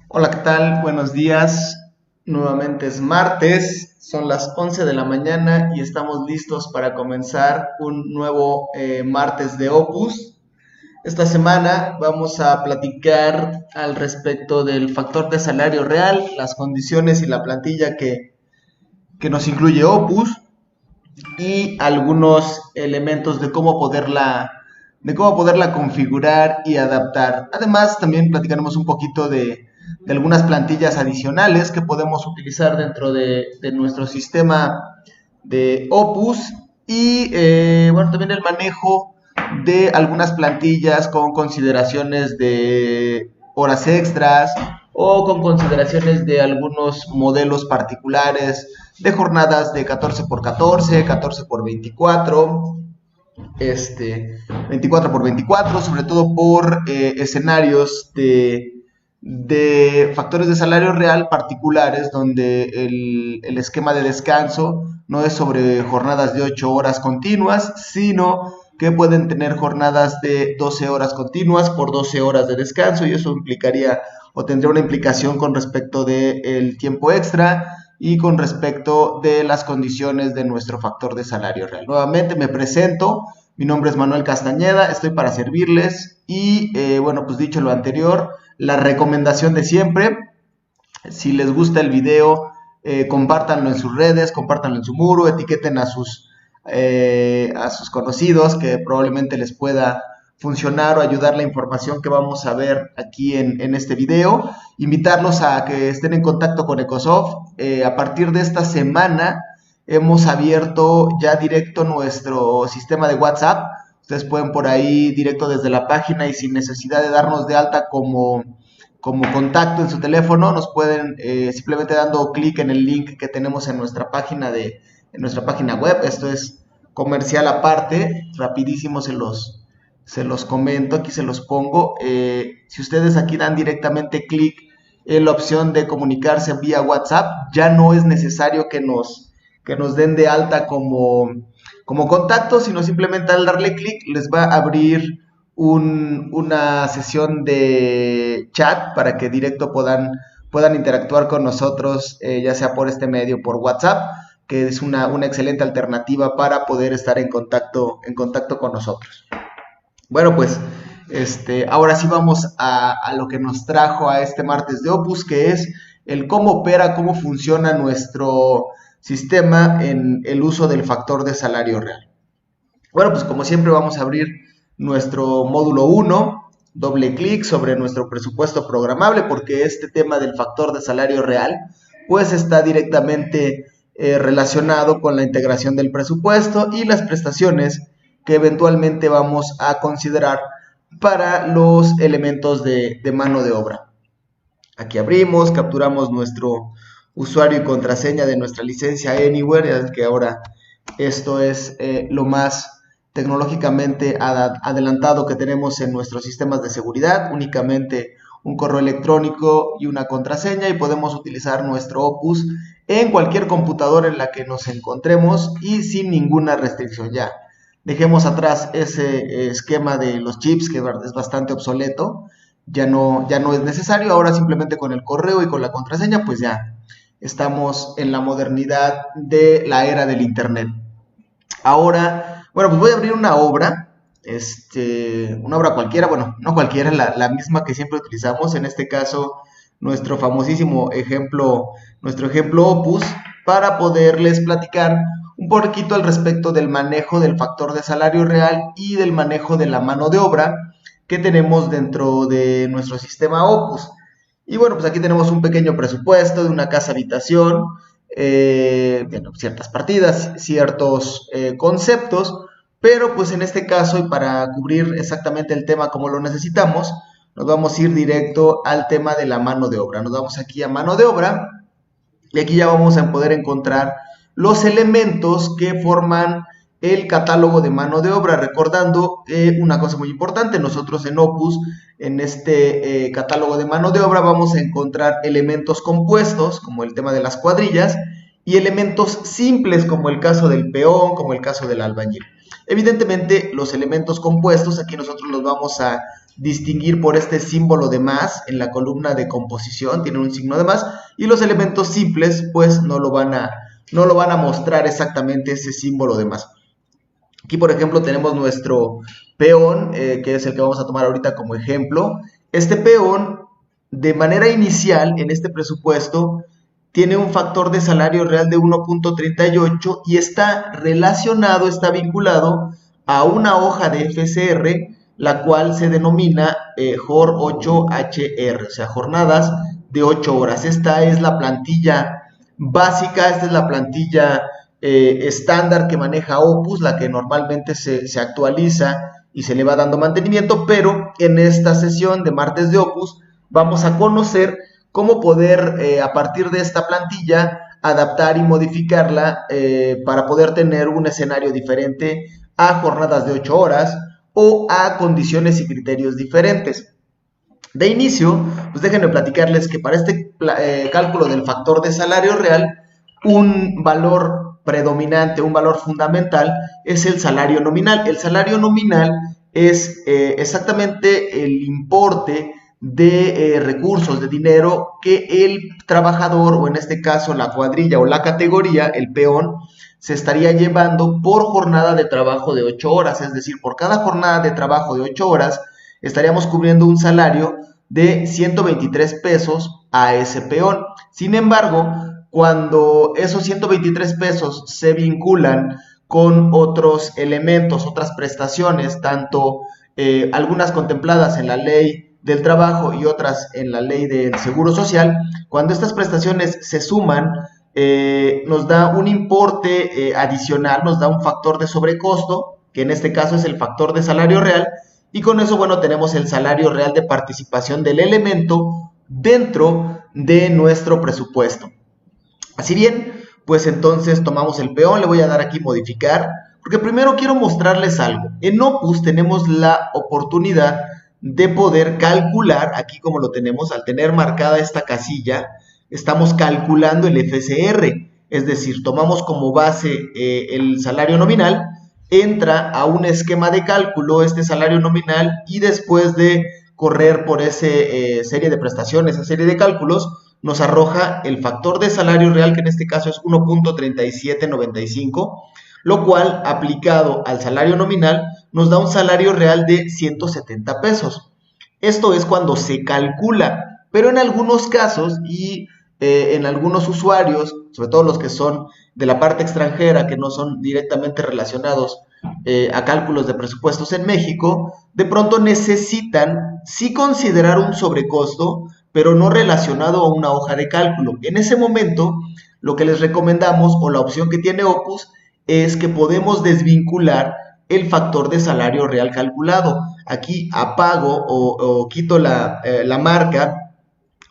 Hola, ¿qué tal? Buenos días. Nuevamente es martes, son las 11 de la mañana y estamos listos para comenzar un nuevo martes de Opus. Esta semana vamos a platicar al respecto del factor de salario real, las condiciones y la plantilla que nos incluye Opus y algunos elementos de cómo poderla configurar y adaptar. Además, también platicaremos un poquito de algunas plantillas adicionales que podemos utilizar dentro de nuestro sistema de Opus y bueno, también el manejo de algunas plantillas con consideraciones de horas extras o con consideraciones de algunos modelos particulares de jornadas de 14 por 14, 14 por 24, 24 por 24, sobre todo por escenarios de factores de salario real particulares donde el esquema de descanso no es sobre jornadas de 8 horas continuas, sino que pueden tener jornadas de 12 horas continuas por 12 horas de descanso y eso implicaría o tendría una implicación con respecto del tiempo extra y con respecto de las condiciones de nuestro factor de salario real. Nuevamente me presento, mi nombre es Manuel Castañeda, estoy para servirles y bueno, pues dicho lo anterior, la recomendación de siempre, si les gusta el video, compártanlo en sus redes, compártanlo en su muro, etiqueten a sus conocidos que probablemente les pueda funcionar o ayudar la información que vamos a ver aquí en este video. Invitarlos a que estén en contacto con Ecosoft. A partir de esta semana hemos abierto ya directo nuestro sistema de WhatsApp. Ustedes pueden por ahí directo desde la página y sin necesidad de darnos de alta como contacto en su teléfono, nos pueden simplemente dando clic en el link que tenemos en nuestra página web. Esto es comercial aparte, rapidísimo se los comento, aquí se los pongo. Si ustedes aquí dan directamente clic en la opción de comunicarse vía WhatsApp, ya no es necesario que nos den de alta como contacto, sino simplemente al darle clic les va a abrir una sesión de chat para que directo puedan interactuar con nosotros, ya sea por este medio, por WhatsApp, que es una excelente alternativa para poder estar en contacto con nosotros. Bueno, pues ahora sí vamos a lo que nos trajo a este martes de Opus, que es el cómo opera, cómo funciona nuestro sistema en el uso del factor de salario real. Bueno, pues como siempre vamos a abrir nuestro módulo 1, doble clic sobre nuestro presupuesto programable, porque este tema del factor de salario real, pues está directamente relacionado con la integración del presupuesto y las prestaciones que eventualmente vamos a considerar para los elementos de mano de obra. Aquí abrimos, capturamos nuestro usuario y contraseña de nuestra licencia Anywhere, ya que ahora esto es lo más tecnológicamente adelantado que tenemos en nuestros sistemas de seguridad, únicamente un correo electrónico y una contraseña y podemos utilizar nuestro Opus en cualquier computadora en la que nos encontremos y sin ninguna restricción ya. Dejemos atrás ese esquema de los chips que es bastante obsoleto, ya no es necesario, ahora simplemente con el correo y con la contraseña pues ya estamos en la modernidad de la era del internet. Ahora, bueno, pues voy a abrir una obra cualquiera, bueno, no cualquiera, la misma que siempre utilizamos, en este caso nuestro famosísimo ejemplo, nuestro ejemplo Opus, para poderles platicar un poquito al respecto del manejo del factor de salario real y del manejo de la mano de obra que tenemos dentro de nuestro sistema Opus. Y bueno, pues aquí tenemos un pequeño presupuesto de una casa habitación, bueno, ciertas partidas, ciertos conceptos, pero pues en este caso y para cubrir exactamente el tema como lo necesitamos, nos vamos a ir directo al tema de la mano de obra. Nos vamos aquí a mano de obra y aquí ya vamos a poder encontrar los elementos que forman el catálogo de mano de obra, recordando una cosa muy importante, nosotros en Opus, en este catálogo de mano de obra, vamos a encontrar elementos compuestos, como el tema de las cuadrillas, y elementos simples, como el caso del peón, como el caso del albañil. Evidentemente, los elementos compuestos, aquí nosotros los vamos a distinguir por este símbolo de más en la columna de composición, tienen un signo de más, y los elementos simples pues no lo van a mostrar exactamente ese símbolo de más. Aquí, por ejemplo, tenemos nuestro peón, que es el que vamos a tomar ahorita como ejemplo. Este peón, de manera inicial, en este presupuesto, tiene un factor de salario real de 1.38 y está relacionado, está vinculado a una hoja de FCR, la cual se denomina JOR 8HR, o sea, jornadas de 8 horas. Esta es la plantilla básica, esta es la plantilla estándar que maneja Opus, la que normalmente se actualiza y se le va dando mantenimiento, pero en esta sesión de martes de Opus vamos a conocer cómo poder a partir de esta plantilla adaptar y modificarla para poder tener un escenario diferente a jornadas de 8 horas o a condiciones y criterios diferentes. De inicio, pues déjenme platicarles que para este cálculo del factor de salario real, un valor predominante, un valor fundamental es el salario nominal. El salario nominal es exactamente el importe de recursos, de dinero que el trabajador, o en este caso la cuadrilla o la categoría, el peón, se estaría llevando por jornada de trabajo de 8 horas, es decir, por cada jornada de trabajo de 8 horas estaríamos cubriendo un salario de 123 pesos a ese peón. Sin embargo, cuando esos 123 pesos se vinculan con otros elementos, otras prestaciones, tanto algunas contempladas en la ley del trabajo y otras en la ley del seguro social, cuando estas prestaciones se suman, nos da un importe adicional, nos da un factor de sobrecosto, que en este caso es el factor de salario real, y con eso, bueno, tenemos el salario real de participación del elemento dentro de nuestro presupuesto. Así bien, pues entonces tomamos el peón, le voy a dar aquí modificar, porque primero quiero mostrarles algo. En Opus tenemos la oportunidad de poder calcular, aquí como lo tenemos, al tener marcada esta casilla, estamos calculando el FCR, es decir, tomamos como base el salario nominal, entra a un esquema de cálculo este salario nominal y después de correr por esa serie de prestaciones, esa serie de cálculos, nos arroja el factor de salario real, que en este caso es 1.3795, lo cual aplicado al salario nominal nos da un salario real de 170 pesos. Esto es cuando se calcula, pero en algunos casos y en algunos usuarios, sobre todo los que son de la parte extranjera, que no son directamente relacionados a cálculos de presupuestos en México, de pronto necesitan sí considerar un sobrecosto, pero no relacionado a una hoja de cálculo. En ese momento, lo que les recomendamos, o la opción que tiene Opus, es que podemos desvincular el factor de salario real calculado. Aquí apago o quito la marca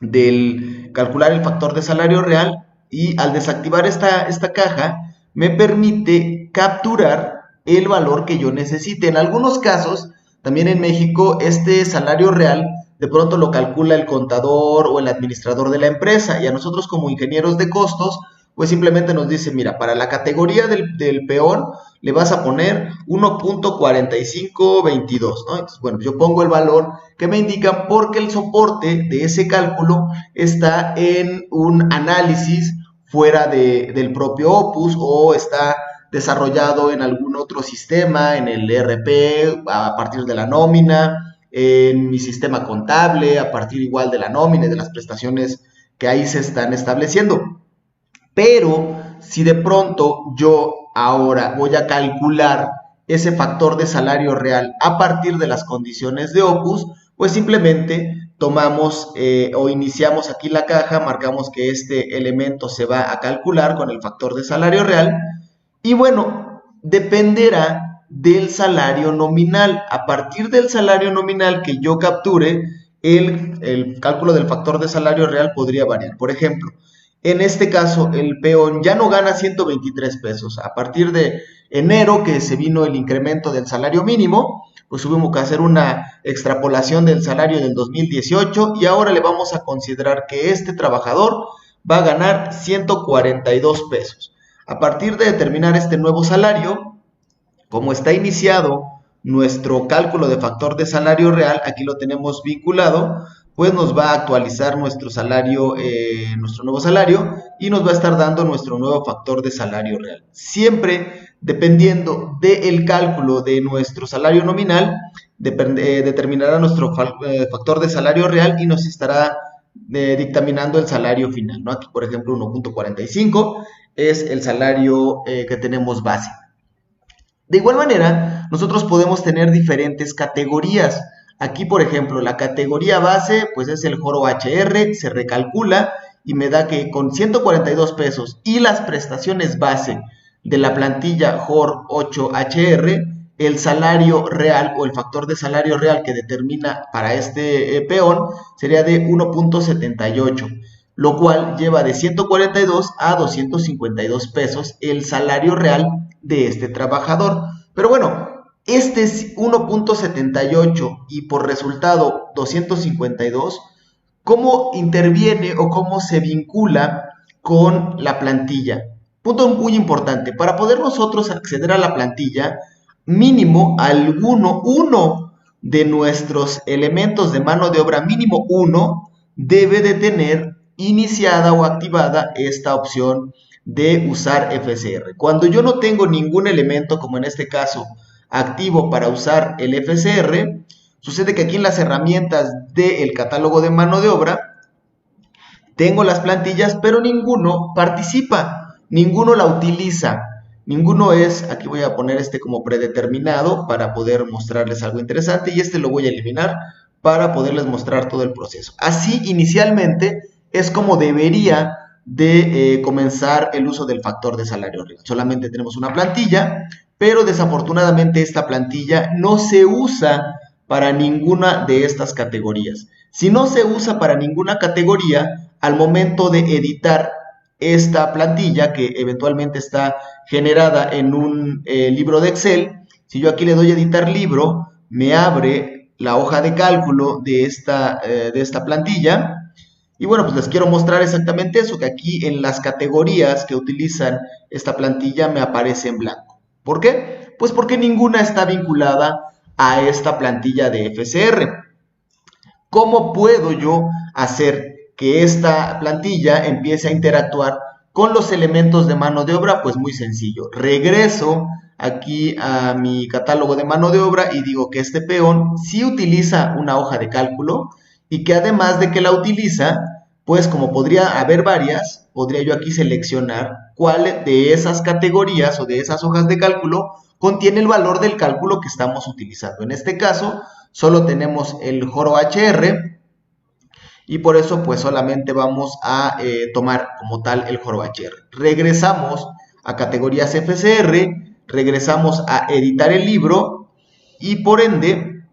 del calcular el factor de salario real, y al desactivar esta caja me permite capturar el valor que yo necesite. En algunos casos, también en México, este salario real de pronto lo calcula el contador o el administrador de la empresa, y a nosotros como ingenieros de costos pues simplemente nos dice, mira, para la categoría del peón le vas a poner 1.4522, ¿no? Entonces, bueno, yo pongo el valor que me indican porque el soporte de ese cálculo está en un análisis fuera del propio Opus, o está desarrollado en algún otro sistema, en el ERP, a partir de la nómina, en mi sistema contable, a partir igual de la nómina y de las prestaciones que ahí se están estableciendo. Pero si de pronto yo ahora voy a calcular ese factor de salario real a partir de las condiciones de Opus, pues simplemente tomamos o iniciamos aquí la caja, marcamos que este elemento se va a calcular con el factor de salario real, y bueno, dependerá del salario nominal. A partir del salario nominal que yo capture, el cálculo del factor de salario real podría variar. Por ejemplo, en este caso, el peón ya no gana 123 pesos. A partir de enero, que se vino el incremento del salario mínimo, pues tuvimos que hacer una extrapolación del salario del 2018, y ahora le vamos a considerar que este trabajador va a ganar 142 pesos. A partir de determinar este nuevo salario, como está iniciado nuestro cálculo de factor de salario real, aquí lo tenemos vinculado, pues nos va a actualizar nuestro salario, nuestro nuevo salario, y nos va a estar dando nuestro nuevo factor de salario real. Siempre dependiendo del cálculo de nuestro salario nominal, determinará nuestro factor de salario real y nos estará dictaminando el salario final, ¿no? Aquí, por ejemplo, 1.45 es el salario que tenemos base. De igual manera, nosotros podemos tener diferentes categorías. Aquí, por ejemplo, la categoría base, pues es el joro HR, se recalcula y me da que con 142 pesos y las prestaciones base de la plantilla JOR 8HR, el salario real o el factor de salario real que determina para este peón sería de 1.78, lo cual lleva de 142 a 252 pesos el salario real de este trabajador. Pero bueno, este es 1.78 y por resultado 252, ¿cómo interviene o cómo se vincula con la plantilla? Punto muy importante, para poder nosotros acceder a la plantilla, mínimo uno de nuestros elementos de mano de obra, mínimo uno, debe de tener iniciada o activada esta opción de usar FCR. Cuando yo no tengo ningún elemento, como en este caso, activo para usar el FCR, sucede que aquí en las herramientas del catálogo de mano de obra, tengo las plantillas, pero ninguno participa, ninguno la utiliza. Ninguno es, aquí voy a poner este como predeterminado para poder mostrarles algo interesante y este lo voy a eliminar para poderles mostrar todo el proceso. Así inicialmente es como debería de comenzar el uso del factor de salario real. Solamente tenemos una plantilla, pero desafortunadamente esta plantilla no se usa para ninguna de estas categorías. Si no se usa para ninguna categoría, al momento de editar esta plantilla que eventualmente está generada en un libro de Excel, si yo aquí le doy a editar libro, me abre la hoja de cálculo de esta plantilla. Y bueno, pues les quiero mostrar exactamente eso, que aquí en las categorías que utilizan esta plantilla me aparece en blanco. ¿Por qué? Pues porque ninguna está vinculada a esta plantilla de FCR. ¿Cómo puedo yo hacer que esta plantilla empiece a interactuar con los elementos de mano de obra? Pues muy sencillo. Regreso aquí a mi catálogo de mano de obra y digo que este peón sí utiliza una hoja de cálculo y que además de que la utiliza, pues como podría haber varias, podría yo aquí seleccionar cuál de esas categorías o de esas hojas de cálculo contiene el valor del cálculo que estamos utilizando. En este caso, solo tenemos el joro HR y por eso pues solamente vamos a tomar como tal el joro HR. Regresamos a categorías FCR, regresamos a editar el libro y por ende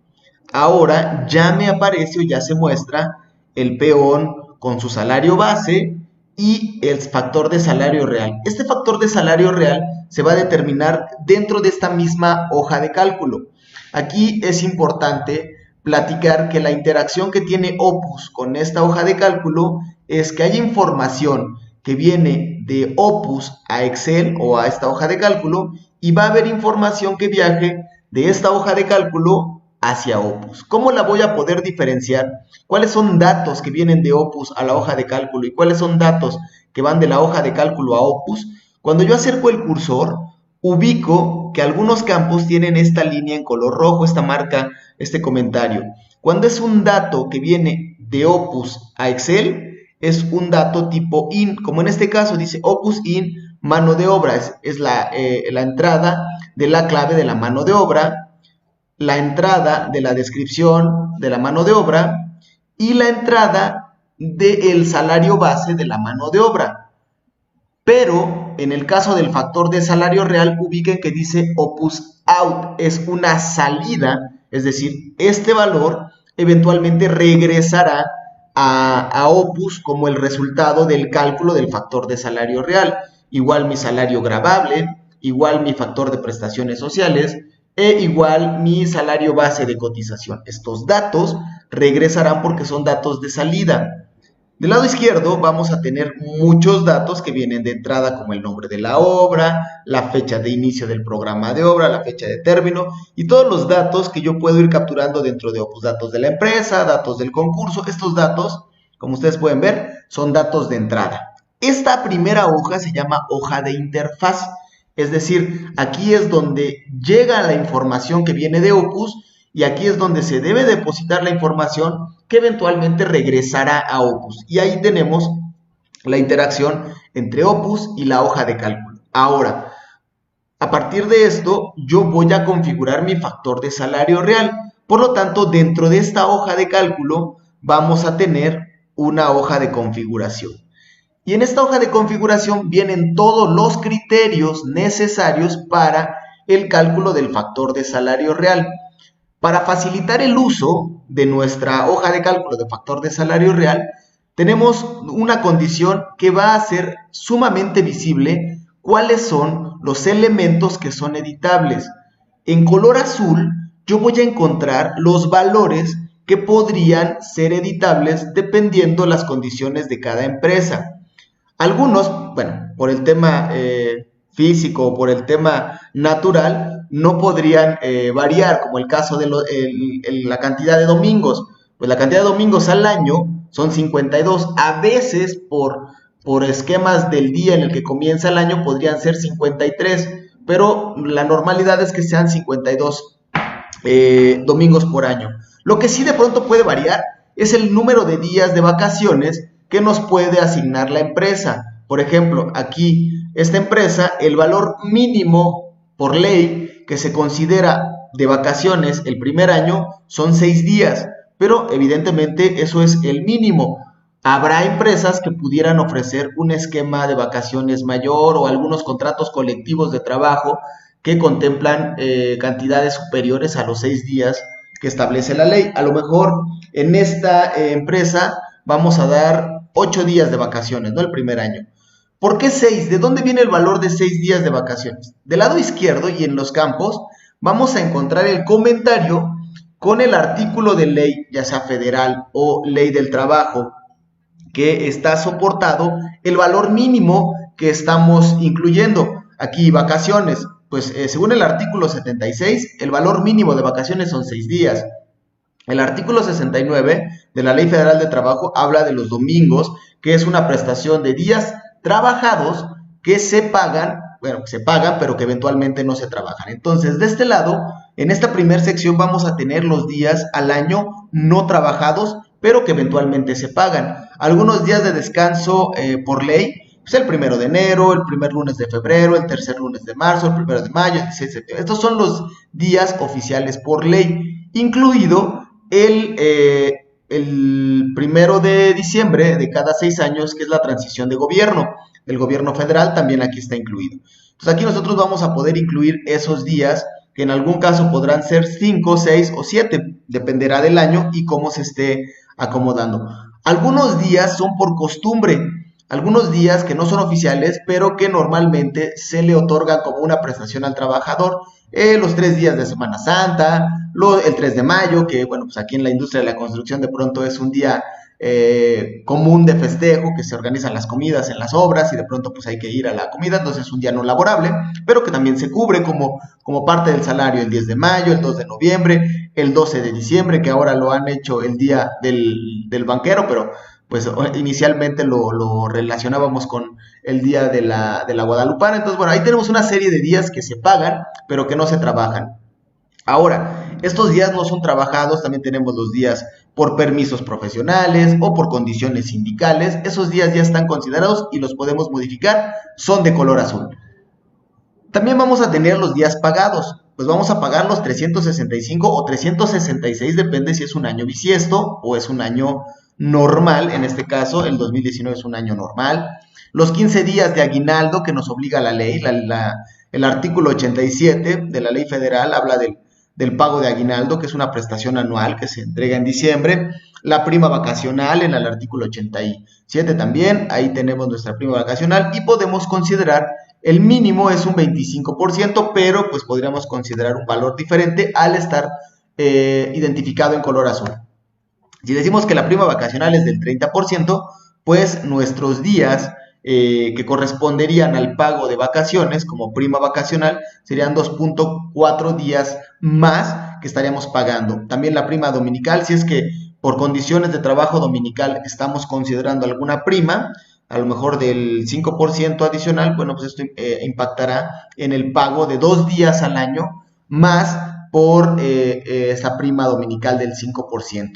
ahora ya me aparece o ya se muestra el peón con su salario base y el factor de salario real. Este factor de salario real se va a determinar dentro de esta misma hoja de cálculo. Aquí es importante platicar que la interacción que tiene Opus con esta hoja de cálculo es que hay información que viene de Opus a Excel o a esta hoja de cálculo y va a haber información que viaje de esta hoja de cálculo hacia Opus. ¿Cómo la voy a poder diferenciar? ¿Cuáles son datos que vienen de Opus a la hoja de cálculo y cuáles son datos que van de la hoja de cálculo a Opus? Cuando yo acerco el cursor, ubico que algunos campos tienen esta línea en color rojo, esta marca, este comentario. Cuando es un dato que viene de Opus a Excel, es un dato tipo IN, como en este caso dice Opus IN mano de obra, es la entrada de la clave de la mano de obra, la entrada de la descripción de la mano de obra y la entrada del salario base de la mano de obra. Pero en el caso del factor de salario real, ubiquen que dice Opus Out, es una salida, es decir, este valor eventualmente regresará a Opus como el resultado del cálculo del factor de salario real. Igual mi salario gravable, igual mi factor de prestaciones sociales e igual mi salario base de cotización. Estos datos regresarán porque son datos de salida. Del lado izquierdo vamos a tener muchos datos que vienen de entrada, como el nombre de la obra, la fecha de inicio del programa de obra, la fecha de término y todos los datos que yo puedo ir capturando dentro de Opus, datos de la empresa, datos del concurso. Estos datos, como ustedes pueden ver, son datos de entrada. Esta primera hoja se llama hoja de interfaz, es decir, aquí es donde llega la información que viene de Opus y aquí es donde se debe depositar la información que eventualmente regresará a Opus. Y ahí tenemos la interacción entre Opus y la hoja de cálculo. Ahora, a partir de esto, yo voy a configurar mi factor de salario real. Por lo tanto, dentro de esta hoja de cálculo, vamos a tener una hoja de configuración. Y en esta hoja de configuración vienen todos los criterios necesarios para el cálculo del factor de salario real. Para facilitar el uso de nuestra hoja de cálculo de factor de salario real, tenemos una condición que va a hacer sumamente visible cuáles son los elementos que son editables. En color azul, yo voy a encontrar los valores que podrían ser editables dependiendo las condiciones de cada empresa. Algunos, bueno, por el tema físico o por el tema natural, no podrían variar, como el caso de la cantidad de domingos. Pues la cantidad de domingos al año son 52. A veces, por esquemas del día en el que comienza el año, podrían ser 53, pero la normalidad es que sean 52 domingos por año. Lo que sí de pronto puede variar es el número de días de vacaciones que nos puede asignar la empresa. Por ejemplo, aquí esta empresa, el valor mínimo por ley que se considera de vacaciones el primer año son 6 días, pero evidentemente eso es el mínimo. Habrá empresas que pudieran ofrecer un esquema de vacaciones mayor o algunos contratos colectivos de trabajo que contemplan cantidades superiores a los 6 días que establece la ley. A lo mejor en esta empresa vamos a dar 8 días de vacaciones, ¿no? El primer año. ¿Por qué 6? ¿De dónde viene el valor de 6 días de vacaciones? Del lado izquierdo y en los campos vamos a encontrar el comentario con el artículo de ley, ya sea federal o ley del trabajo, que está soportado el valor mínimo que estamos incluyendo. Aquí vacaciones, pues según el artículo 76, el valor mínimo de vacaciones son 6 días. El artículo 69 de la Ley Federal de Trabajo habla de los domingos, que es una prestación de días trabajados que se pagan, pero que eventualmente no se trabajan. Entonces, de este lado, en esta primera sección vamos a tener los días al año no trabajados, pero que eventualmente se pagan. Algunos días de descanso por ley, pues el 1 de enero, el primer lunes de febrero, el tercer lunes de marzo, el 1 de mayo, el 16 de septiembre. Estos son los días oficiales por ley, incluido el 1 de diciembre de cada 6 años, que es la transición de gobierno. El gobierno federal también aquí está incluido. Entonces aquí nosotros vamos a poder incluir esos días, que en algún caso podrán ser 5, 6 o 7, dependerá del año y cómo se esté acomodando. Algunos días son por costumbre, algunos días que no son oficiales, pero que normalmente se le otorgan como una prestación al trabajador. Los 3 días de Semana Santa, el 3 de mayo, que bueno, pues aquí en la industria de la construcción de pronto es un día común de festejo, que se organizan las comidas en las obras y de pronto pues hay que ir a la comida, entonces es un día no laborable, pero que también se cubre como parte del salario el 10 de mayo, el 2 de noviembre, el 12 de diciembre, que ahora lo han hecho el día del banquero, pero pues inicialmente lo relacionábamos con el día de la Guadalupana. Entonces, bueno, ahí tenemos una serie de días que se pagan, pero que no se trabajan. Ahora, estos días no son trabajados, también tenemos los días por permisos profesionales o por condiciones sindicales. Esos días ya están considerados y los podemos modificar, son de color azul. También vamos a tener los días pagados, pues vamos a pagar los 365 o 366, depende si es un año bisiesto o es un año normal. En este caso, el 2019 es un año normal. Los 15 días de aguinaldo que nos obliga la ley, el artículo 87 de la ley federal habla del pago de aguinaldo, que es una prestación anual que se entrega en diciembre. La prima vacacional en el artículo 87 también, ahí tenemos nuestra prima vacacional y podemos considerar, el mínimo es un 25%, pero pues podríamos considerar un valor diferente al estar identificado en color azul. Si decimos que la prima vacacional es del 30%, pues nuestros días que corresponderían al pago de vacaciones como prima vacacional serían 2.4 días más que estaríamos pagando. También la prima dominical, si es que por condiciones de trabajo dominical estamos considerando alguna prima, a lo mejor del 5% adicional, bueno, pues esto impactará en el pago de 2 días al año más por esa prima dominical del 5%.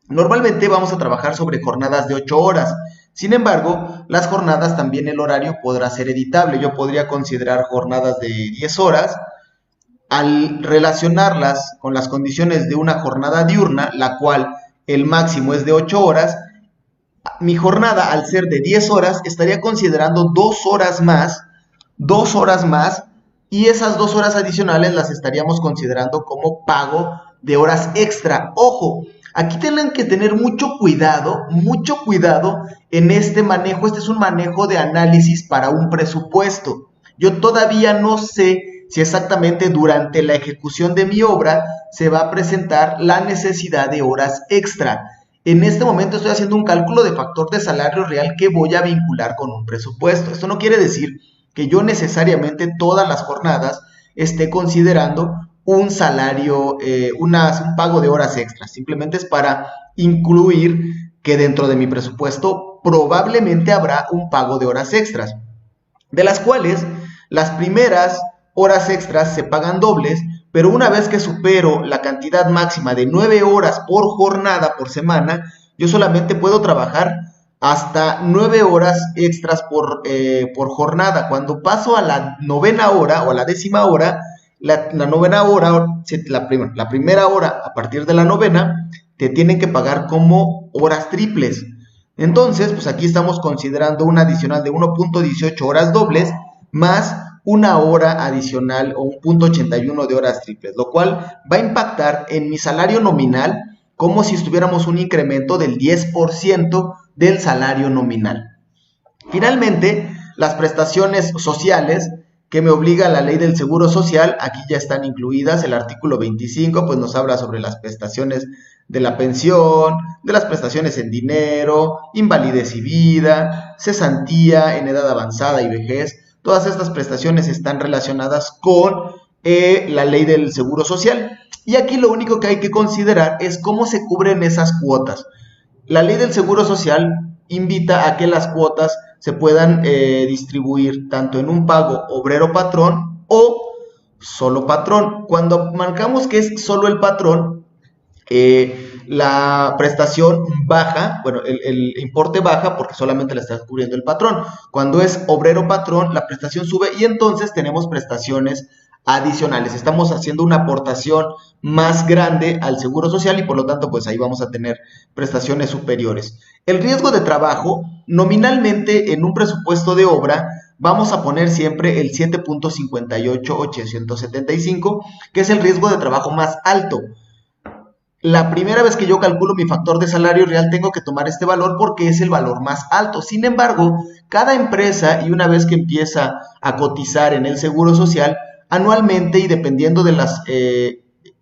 Normalmente vamos a trabajar sobre jornadas de 8 horas. Sin embargo, las jornadas también el horario podrá ser editable. Yo podría considerar jornadas de 10 horas al relacionarlas con las condiciones de una jornada diurna, la cual el máximo es de 8 horas. Mi jornada, al ser de 10 horas, estaría considerando 2 horas más, y esas 2 horas adicionales las estaríamos considerando como pago de horas extra. Ojo, aquí tienen que tener mucho cuidado en este manejo. Este es un manejo de análisis para un presupuesto. Yo todavía no sé si exactamente durante la ejecución de mi obra se va a presentar la necesidad de horas extra. En este momento estoy haciendo un cálculo de factor de salario real que voy a vincular con un presupuesto. Esto no quiere decir que yo necesariamente todas las jornadas esté considerando un salario, un pago de horas extras. Simplemente es para incluir que dentro de mi presupuesto probablemente habrá un pago de horas extras, de las cuales las primeras horas extras se pagan dobles, pero una vez que supero la cantidad máxima de 9 horas por jornada por semana, yo solamente puedo trabajar hasta 9 horas extras por jornada. Cuando paso a la novena hora o a la 10ª hora, la novena hora, la primera hora a partir de la novena, te tienen que pagar como horas triples. Entonces, pues aquí estamos considerando un adicional de 1.18 horas dobles más una hora adicional o 1.81 de horas triples, lo cual va a impactar en mi salario nominal como si estuviéramos un incremento del 10% del salario nominal. Finalmente, las prestaciones sociales que me obliga la ley del seguro social, aquí ya están incluidas. El artículo 25 pues nos habla sobre las prestaciones de la pensión, de las prestaciones en dinero, invalidez y vida, cesantía en edad avanzada y vejez. Todas estas prestaciones están relacionadas con la ley del seguro social. Y aquí lo único que hay que considerar es cómo se cubren esas cuotas. La ley del seguro social invita a que las cuotas se puedan distribuir tanto en un pago obrero-patrón o solo patrón. Cuando marcamos que es solo el patrón, la prestación baja, bueno, el importe baja porque solamente la está cubriendo el patrón. Cuando es obrero-patrón, la prestación sube y entonces tenemos prestaciones adicionales. Estamos haciendo una aportación más grande al seguro social y por lo tanto pues ahí vamos a tener prestaciones superiores. El riesgo de trabajo, nominalmente en un presupuesto de obra vamos a poner siempre el 7.58875, que es el riesgo de trabajo más alto. La primera vez que yo calculo mi factor de salario real tengo que tomar este valor porque es el valor más alto. Sin embargo, cada empresa, y una vez que empieza a cotizar en el seguro social, anualmente y dependiendo de las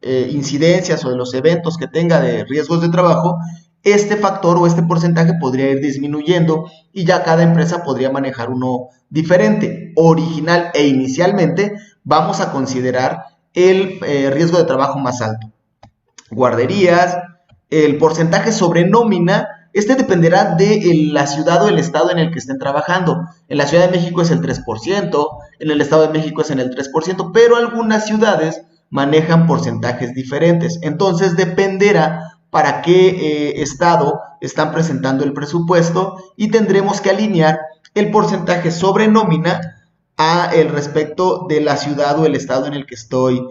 incidencias o de los eventos que tenga de riesgos de trabajo, este factor o este porcentaje podría ir disminuyendo y ya cada empresa podría manejar uno diferente. Original e inicialmente vamos a considerar el riesgo de trabajo más alto. Guarderías, el porcentaje sobre nómina, este dependerá de la ciudad o el estado en el que estén trabajando. En la Ciudad de México es el 3%, en el Estado de México es en el 3%, pero algunas ciudades manejan porcentajes diferentes. Entonces dependerá para qué estado están presentando el presupuesto y tendremos que alinear el porcentaje sobre nómina a el respecto de la ciudad o el estado en el que estoy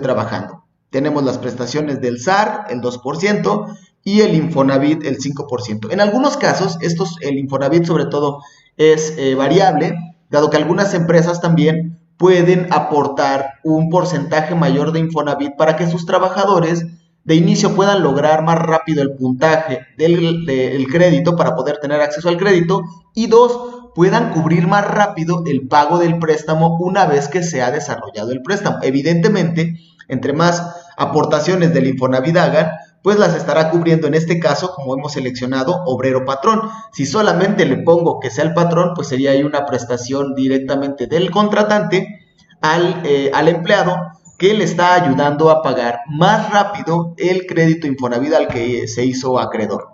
trabajando. Tenemos las prestaciones del SAR, el 2%, y el Infonavit, el 5%. En algunos casos, el Infonavit sobre todo es variable, dado que algunas empresas también pueden aportar un porcentaje mayor de Infonavit para que sus trabajadores de inicio puedan lograr más rápido el puntaje del crédito para poder tener acceso al crédito, y dos, puedan cubrir más rápido el pago del préstamo una vez que se ha desarrollado el préstamo. Evidentemente, entre más aportaciones del Infonavit hagan, pues las estará cubriendo en este caso, como hemos seleccionado, obrero patrón. Si solamente le pongo que sea el patrón, pues sería ahí una prestación directamente del contratante al empleado, que le está ayudando a pagar más rápido el crédito Infonavit al que se hizo acreedor.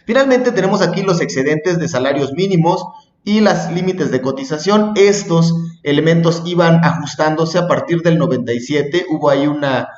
Finalmente tenemos aquí los excedentes de salarios mínimos y los límites de cotización. Estos elementos iban ajustándose a partir del 97. Hubo ahí una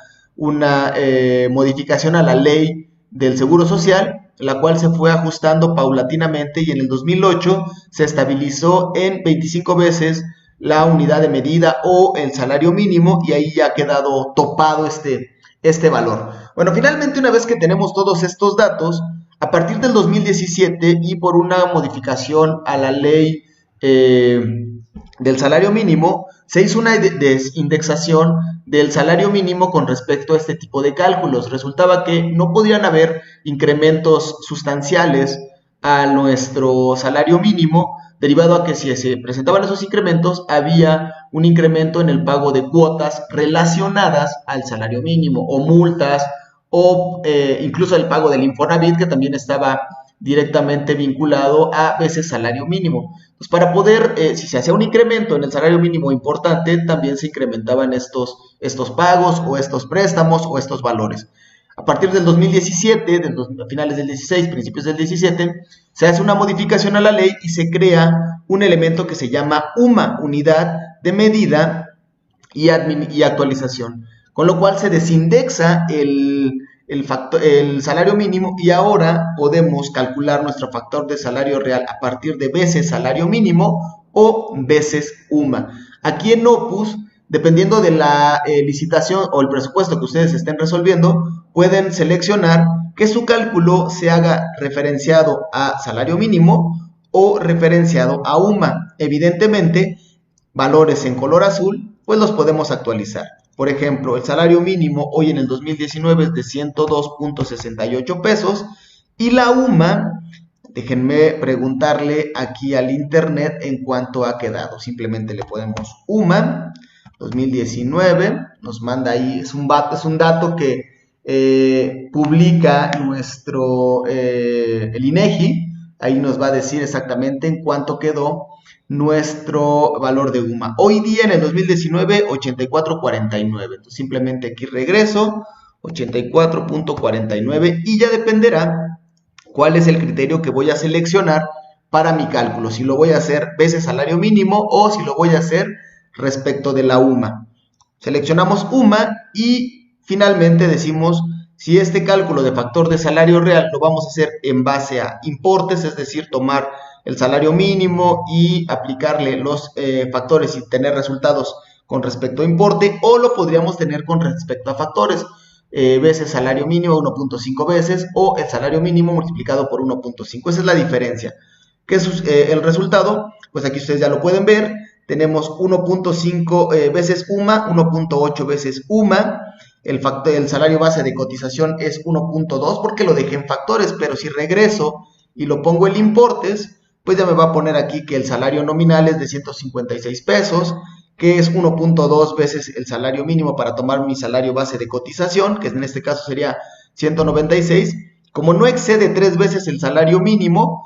modificación a la ley del Seguro Social, la cual se fue ajustando paulatinamente, y en el 2008 se estabilizó en 25 veces la unidad de medida o el salario mínimo, y ahí ya ha quedado topado este valor. Bueno, finalmente, una vez que tenemos todos estos datos, a partir del 2017 y por una modificación a la ley del salario mínimo, se hizo una desindexación del salario mínimo con respecto a este tipo de cálculos. Resultaba que no podían haber incrementos sustanciales a nuestro salario mínimo, derivado a que si se presentaban esos incrementos, había un incremento en el pago de cuotas relacionadas al salario mínimo, o multas, o incluso el pago del Infonavit, que también estaba directamente vinculado a veces salario mínimo. Pues para poder, si se hacía un incremento en el salario mínimo importante, también se incrementaban estos pagos o estos préstamos o estos valores. A partir del 2017, finales del 16, principios del 17, se hace una modificación a la ley y se crea un elemento que se llama UMA, Unidad de Medida y Actualización, con lo cual se desindexa el salario mínimo, y ahora podemos calcular nuestro factor de salario real a partir de veces salario mínimo o veces UMA. Aquí en Opus, dependiendo de la licitación o el presupuesto que ustedes estén resolviendo, pueden seleccionar que su cálculo se haga referenciado a salario mínimo o referenciado a UMA. Evidentemente, valores en color azul, pues los podemos actualizar. Por ejemplo, el salario mínimo hoy en el 2019 es de 102.68 pesos, y la UMA, déjenme preguntarle aquí al internet en cuánto ha quedado. Simplemente le ponemos UMA 2019, nos manda ahí, es un dato que publica el INEGI. Ahí nos va a decir exactamente en cuánto quedó nuestro valor de UMA. Hoy día, en el 2019, 84.49. Entonces simplemente aquí regreso, 84.49, y ya dependerá cuál es el criterio que voy a seleccionar para mi cálculo. Si lo voy a hacer veces salario mínimo o si lo voy a hacer respecto de la UMA. Seleccionamos UMA y finalmente decimos si este cálculo de factor de salario real lo vamos a hacer en base a importes, es decir, tomar el salario mínimo y aplicarle los factores y tener resultados con respecto a importe, o lo podríamos tener con respecto a factores, veces salario mínimo 1.5 veces, o el salario mínimo multiplicado por 1.5. Esa es la diferencia. ¿Qué es el resultado? Pues aquí ustedes ya lo pueden ver. Tenemos 1.5 veces UMA, 1.8 veces UMA. El salario base de cotización es 1.2 porque lo dejé en factores, pero si regreso y lo pongo en importes, pues ya me va a poner aquí que el salario nominal es de 156 pesos, que es 1.2 veces el salario mínimo para tomar mi salario base de cotización, que en este caso sería 196. Como no excede 3 veces el salario mínimo,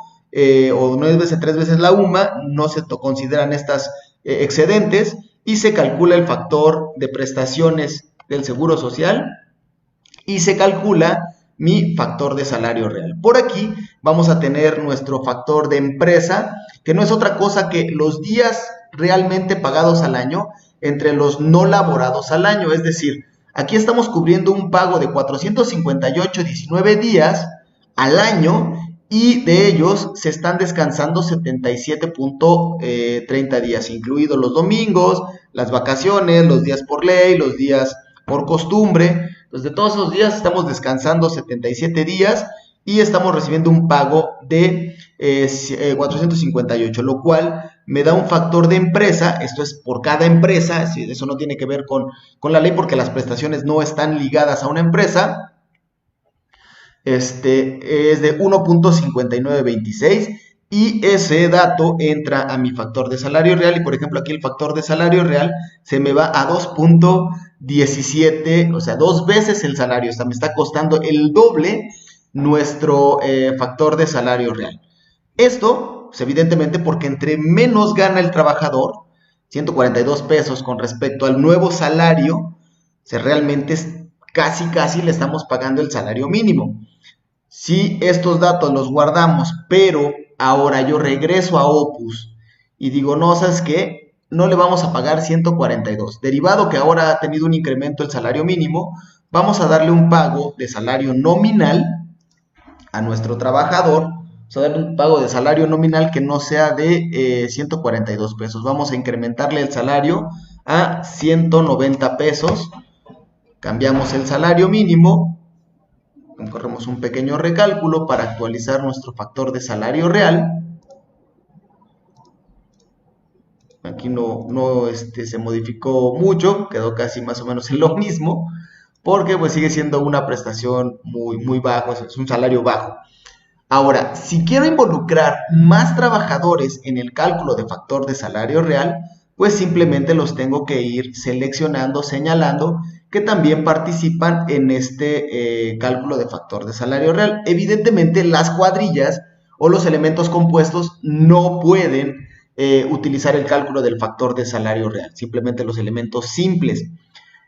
o no es 3 veces la UMA, no se consideran estas excedentes, y se calcula el factor de prestaciones del Seguro Social y se calcula mi factor de salario real. Por aquí vamos a tener nuestro factor de empresa, que no es otra cosa que los días realmente pagados al año entre los no laborados al año. Es decir, aquí estamos cubriendo un pago de 458.19 días al año, y de ellos se están descansando 77.30 días, incluidos los domingos, las vacaciones, los días por ley, los días por costumbre. Entonces, de todos esos días estamos descansando 77 días y estamos recibiendo un pago de 458, lo cual me da un factor de empresa. Esto es por cada empresa, eso no tiene que ver con la ley porque las prestaciones no están ligadas a una empresa. Es de 1.5926, y ese dato entra a mi factor de salario real y por ejemplo aquí el factor de salario real se me va a 2.17, o sea, 2 veces el salario, o sea, me está costando el doble nuestro factor de salario real. Esto, pues, evidentemente, porque entre menos gana el trabajador, 142 pesos con respecto al nuevo salario, se realmente es casi le estamos pagando el salario mínimo. Si estos datos los guardamos, pero ahora yo regreso a Opus y digo, no, ¿sabes qué? No le vamos a pagar 142. Derivado que ahora ha tenido un incremento el salario mínimo, vamos a darle un pago de salario nominal a nuestro trabajador. Vamos a darle un pago de salario nominal que no sea de 142 pesos. Vamos a incrementarle el salario a 190 pesos. Cambiamos el salario mínimo. Corremos un pequeño recálculo para actualizar nuestro factor de salario real. Aquí no se modificó mucho, quedó casi más o menos en lo mismo, porque pues sigue siendo una prestación muy baja, es un salario bajo. Ahora, si quiero involucrar más trabajadores en el cálculo de factor de salario real, pues simplemente los tengo que ir seleccionando, señalando que también participan en este cálculo de factor de salario real. Evidentemente, las cuadrillas o los elementos compuestos no pueden utilizar el cálculo del factor de salario real, simplemente los elementos simples.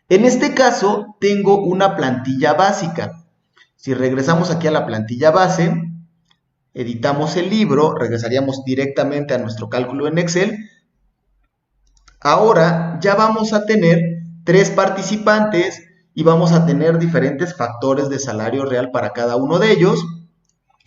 En este caso, tengo una plantilla básica. Si regresamos aquí a la plantilla base, editamos el libro, regresaríamos directamente a nuestro cálculo en Excel. Ahora ya vamos a tener 3 participantes y vamos a tener diferentes factores de salario real para cada uno de ellos.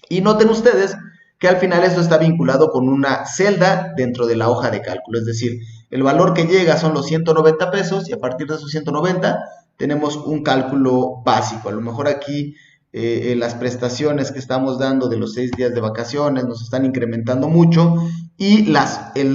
Y noten ustedes que al final esto está vinculado con una celda dentro de la hoja de cálculo. Es decir, el valor que llega son los 190 pesos y a partir de esos 190 tenemos un cálculo básico. A lo mejor aquí las prestaciones que estamos dando de los 6 días de vacaciones nos están incrementando mucho y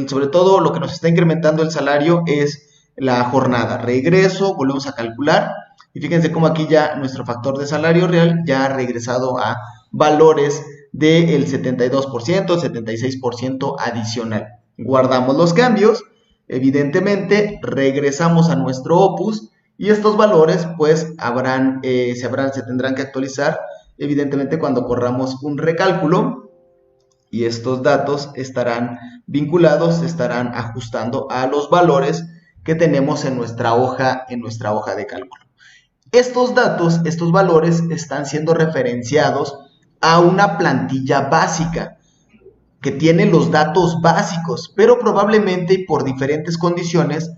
sobre todo lo que nos está incrementando el salario es la jornada. Regreso, volvemos a calcular y fíjense cómo aquí ya nuestro factor de salario real ya ha regresado a valores del 72%, 76% adicional. Guardamos los cambios, evidentemente regresamos a nuestro Opus y estos valores pues se tendrán que actualizar evidentemente cuando corramos un recálculo y estos datos estarán vinculados, se estarán ajustando a los valores que tenemos en nuestra hoja de cálculo. Estos datos, estos valores están siendo referenciados a una plantilla básica que tiene los datos básicos, pero probablemente por diferentes condiciones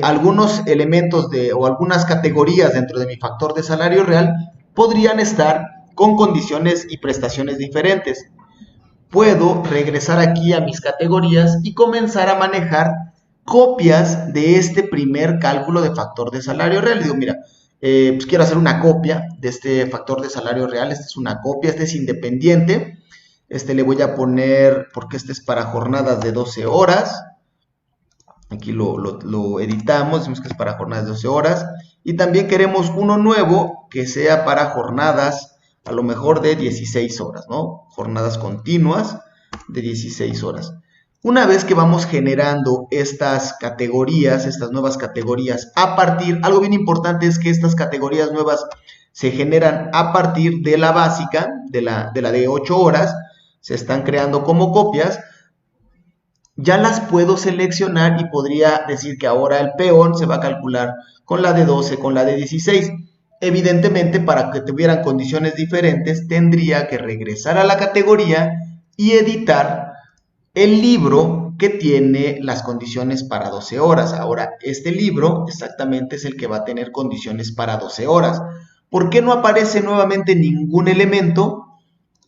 algunos elementos o algunas categorías dentro de mi factor de salario real podrían estar con condiciones y prestaciones diferentes. Puedo regresar aquí a mis categorías y comenzar a manejar copias de este primer cálculo de factor de salario real. Digo, mira, pues quiero hacer una copia de este factor de salario real. Esta es una copia, este es independiente. Le voy a poner, porque este es para jornadas de 12 horas. Aquí lo editamos, decimos que es para jornadas de 12 horas. Y también queremos uno nuevo que sea para jornadas a lo mejor de 16 horas, ¿no? Jornadas continuas de 16 horas. Una vez que vamos generando estas categorías, estas nuevas categorías, algo bien importante es que estas categorías nuevas se generan a partir de la básica, de la de 8 horas, se están creando como copias. Ya las puedo seleccionar y podría decir que ahora el peón se va a calcular con la de 12, con la de 16. Evidentemente, para que tuvieran condiciones diferentes, tendría que regresar a la categoría y editar el libro que tiene las condiciones para 12 horas. Ahora, este libro exactamente es el que va a tener condiciones para 12 horas. ¿Por qué no aparece nuevamente ningún elemento?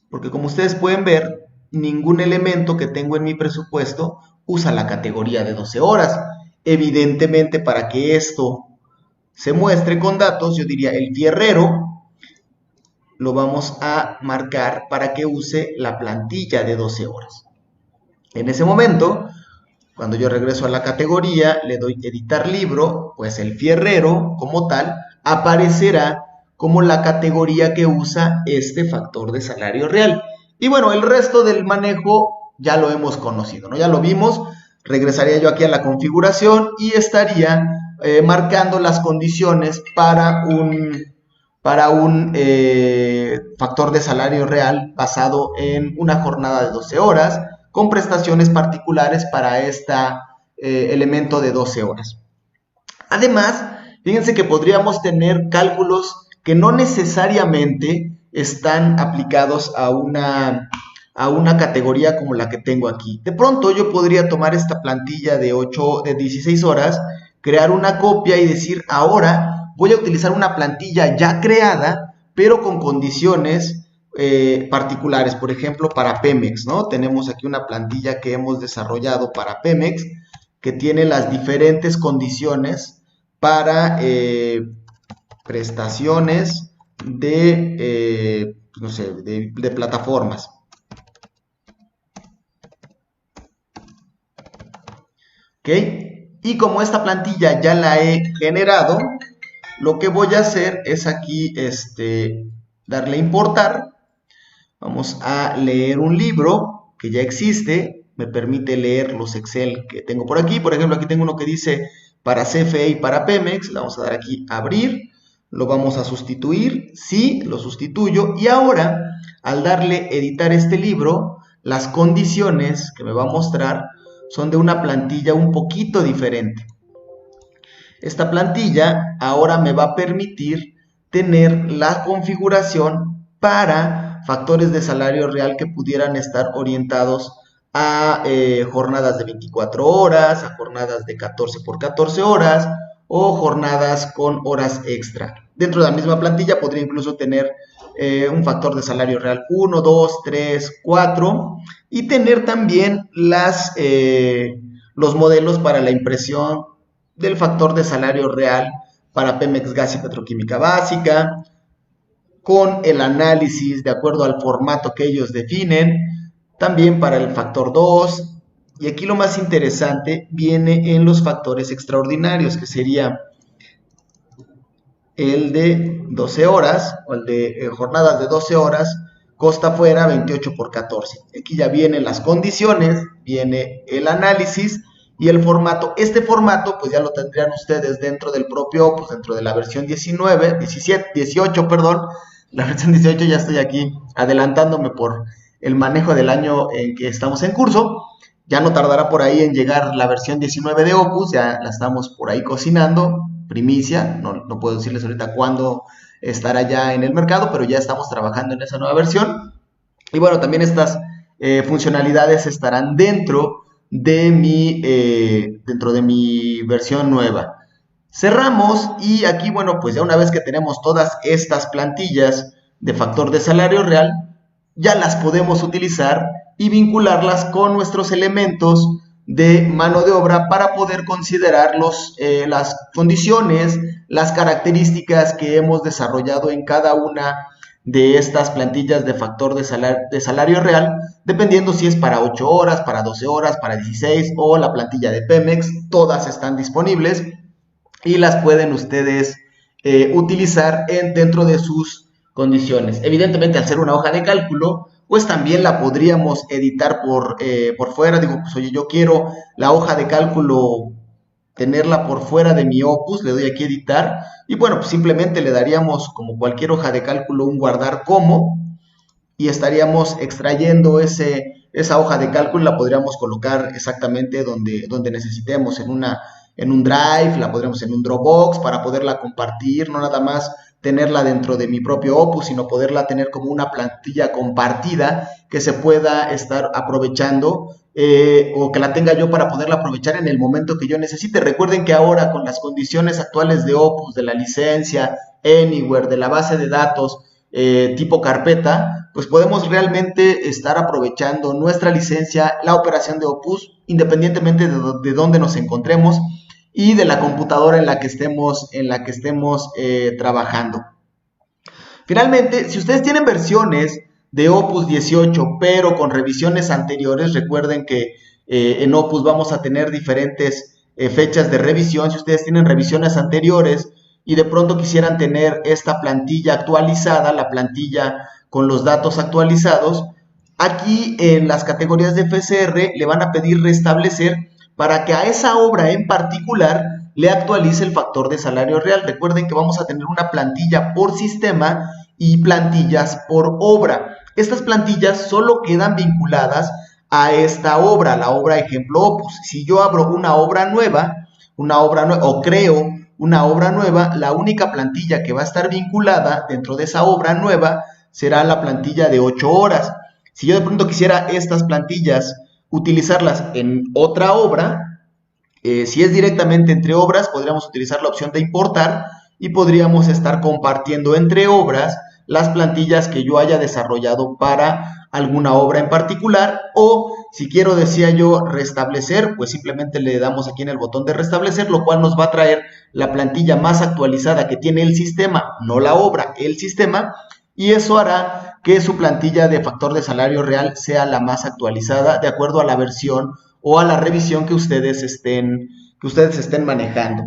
Porque como ustedes pueden ver, ningún elemento que tengo en mi presupuesto usa la categoría de 12 horas. Evidentemente, para que esto se muestre con datos, yo diría el fierrero lo vamos a marcar para que use la plantilla de 12 horas. En ese momento, cuando yo regreso a la categoría, le doy editar libro, pues el fierrero como tal aparecerá como la categoría que usa este factor de salario real. Y bueno, el resto del manejo ya lo hemos conocido, ¿no? Ya lo vimos. Regresaría yo aquí a la configuración y estaría marcando las condiciones para un factor de salario real basado en una jornada de 12 horas con prestaciones particulares para este elemento de 12 horas. Además, fíjense que podríamos tener cálculos que no necesariamente están aplicados a una categoría como la que tengo aquí. De pronto yo podría tomar esta plantilla de 16 horas, crear una copia y decir, ahora voy a utilizar una plantilla ya creada, pero con condiciones particulares. Por ejemplo, para Pemex, ¿no? Tenemos aquí una plantilla que hemos desarrollado para Pemex, que tiene las diferentes condiciones para prestaciones de, no sé, de plataformas. ¿Ok? Y como esta plantilla ya la he generado, lo que voy a hacer es aquí darle a importar. Vamos a leer un libro que ya existe. Me permite leer los Excel que tengo por aquí. Por ejemplo, aquí tengo uno que dice para CFE y para Pemex. Le vamos a dar aquí abrir. Lo vamos a sustituir. Sí, lo sustituyo. Y ahora, al darle editar este libro, las condiciones que me va a mostrar son de una plantilla un poquito diferente. Esta plantilla ahora me va a permitir tener la configuración para factores de salario real que pudieran estar orientados a jornadas de 24 horas, a jornadas de 14 por 14 horas o jornadas con horas extra. Dentro de la misma plantilla podría incluso tener un factor de salario real 1, 2, 3, 4 y tener también los modelos para la impresión del factor de salario real para Pemex Gas y Petroquímica Básica, con el análisis de acuerdo al formato que ellos definen, también para el factor 2, y aquí lo más interesante viene en los factores extraordinarios, que sería el de 12 horas, o el de jornadas de 12 horas, costa fuera 28 por 14. Aquí ya vienen las condiciones, viene el análisis y el formato. Este formato pues ya lo tendrían ustedes dentro del propio Opus, dentro de la versión 18, perdón. La versión 18 ya estoy aquí adelantándome por el manejo del año en que estamos en curso. Ya no tardará por ahí en llegar la versión 19 de Opus, ya la estamos por ahí cocinando, primicia, no puedo decirles ahorita cuándo estará ya en el mercado, pero ya estamos trabajando en esa nueva versión. Y bueno, también estas funcionalidades estarán dentro de mi versión nueva. Cerramos y aquí, bueno, pues ya una vez que tenemos todas estas plantillas de factor de salario real, ya las podemos utilizar y vincularlas con nuestros elementos de mano de obra para poder considerar las condiciones, las características que hemos desarrollado en cada una de estas plantillas de factor de salario real, dependiendo si es para 8 horas, para 12 horas, para 16 o la plantilla de Pemex. Todas están disponibles y las pueden ustedes utilizar dentro de sus condiciones. Evidentemente, al ser una hoja de cálculo, pues también la podríamos editar por fuera. Digo, pues oye, yo quiero la hoja de cálculo tenerla por fuera de mi Opus, le doy aquí editar y bueno, pues simplemente le daríamos como cualquier hoja de cálculo un guardar como y estaríamos extrayendo esa hoja de cálculo y la podríamos colocar exactamente donde necesitemos, en un Drive, la podríamos en un Dropbox para poderla compartir, no nada más tenerla dentro de mi propio Opus, sino poderla tener como una plantilla compartida que se pueda estar aprovechando o que la tenga yo para poderla aprovechar en el momento que yo necesite. Recuerden que ahora con las condiciones actuales de Opus, de la licencia, Anywhere, de la base de datos tipo carpeta, pues podemos realmente estar aprovechando nuestra licencia, la operación de Opus, independientemente de dónde nos encontremos y de la computadora en la que estemos trabajando. Finalmente, si ustedes tienen versiones de Opus 18, pero con revisiones anteriores, recuerden que en Opus vamos a tener diferentes fechas de revisión. Si ustedes tienen revisiones anteriores y de pronto quisieran tener esta plantilla actualizada, la plantilla con los datos actualizados, aquí en las categorías de FSR le van a pedir restablecer para que a esa obra en particular le actualice el factor de salario real. Recuerden que vamos a tener una plantilla por sistema y plantillas por obra. Estas plantillas solo quedan vinculadas a esta obra, la obra ejemplo Opus. Si yo abro una obra nueva o creo una obra nueva, la única plantilla que va a estar vinculada dentro de esa obra nueva será la plantilla de 8 horas. Si yo de pronto quisiera estas plantillas utilizarlas en otra obra, si es directamente entre obras, podríamos utilizar la opción de importar y podríamos estar compartiendo entre obras las plantillas que yo haya desarrollado para alguna obra en particular, o si quiero, decía yo, restablecer, pues simplemente le damos aquí en el botón de restablecer, lo cual nos va a traer la plantilla más actualizada que tiene el sistema, no la obra, el sistema, y eso hará que su plantilla de factor de salario real sea la más actualizada de acuerdo a la versión o a la revisión que ustedes estén manejando.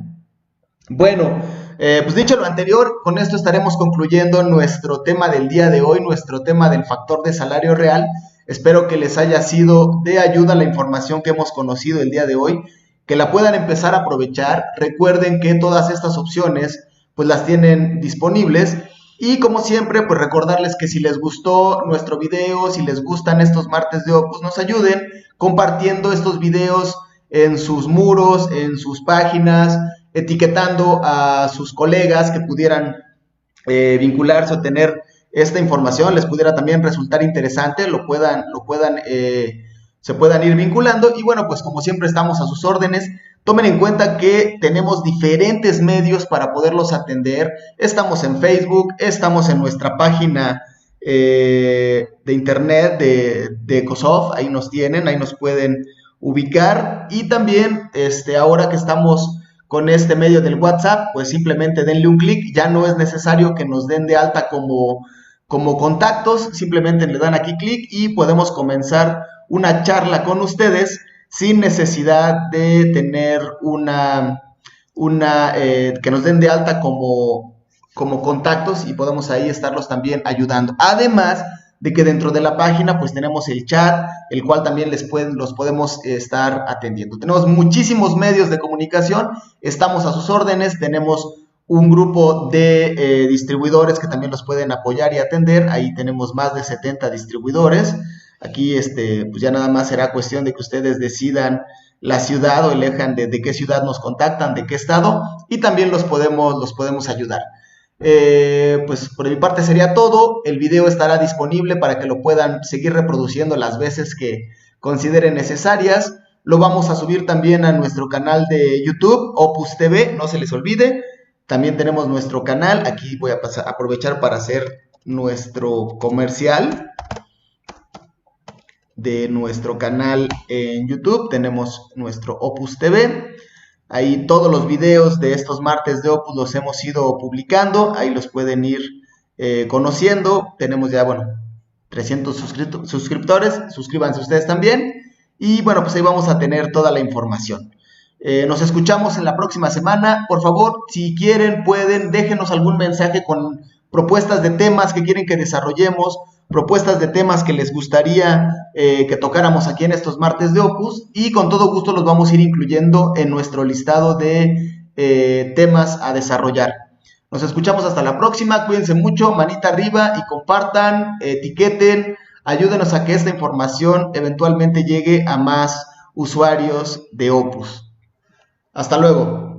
Bueno, pues dicho lo anterior, con esto estaremos concluyendo nuestro tema del día de hoy, nuestro tema del factor de salario real. Espero que les haya sido de ayuda la información que hemos conocido el día de hoy, que la puedan empezar a aprovechar. Recuerden que todas estas opciones pues las tienen disponibles. Y como siempre, pues recordarles que si les gustó nuestro video, si les gustan estos martes de Opus, nos ayuden compartiendo estos videos en sus muros, en sus páginas, etiquetando a sus colegas que pudieran vincularse o tener esta información, les pudiera también resultar interesante, se puedan ir vinculando. Y bueno, pues como siempre estamos a sus órdenes. Tomen en cuenta que tenemos diferentes medios para poderlos atender. Estamos en Facebook, estamos en nuestra página de internet de Ecosoft, ahí nos tienen, ahí nos pueden ubicar. Y también ahora que estamos con este medio del WhatsApp, pues simplemente denle un clic, ya no es necesario que nos den de alta como contactos, simplemente le dan aquí clic y podemos comenzar una charla con ustedes sin necesidad de tener que nos den de alta como contactos, y podemos ahí estarlos también ayudando. Además de que dentro de la página pues tenemos el chat, el cual también los podemos estar atendiendo. Tenemos muchísimos medios de comunicación, estamos a sus órdenes, tenemos un grupo de distribuidores que también los pueden apoyar y atender. Ahí tenemos más de 70 distribuidores. Aquí pues ya nada más será cuestión de que ustedes decidan la ciudad o elijan de qué ciudad nos contactan, de qué estado, y también los podemos ayudar. Pues por mi parte sería todo. El video estará disponible para que lo puedan seguir reproduciendo las veces que consideren necesarias. Lo vamos a subir también a nuestro canal de YouTube, Opus TV, no se les olvide. También tenemos nuestro canal. Aquí voy a aprovechar para hacer nuestro comercial de nuestro canal en YouTube. Tenemos nuestro Opus TV. Ahí todos los videos de estos martes de Opus los hemos ido publicando. Ahí los pueden ir conociendo. Tenemos ya, 300 suscriptores. Suscríbanse ustedes también. Y bueno, pues ahí vamos a tener toda la información. Nos escuchamos en la próxima semana. Por favor, si quieren, déjenos algún mensaje con propuestas de temas que quieren que desarrollemos, propuestas de temas que les gustaría que tocáramos aquí en estos martes de Opus, y con todo gusto los vamos a ir incluyendo en nuestro listado de temas a desarrollar. Nos escuchamos hasta la próxima. Cuídense mucho, manita arriba y compartan, etiqueten, ayúdenos a que esta información eventualmente llegue a más usuarios de Opus. Hasta luego.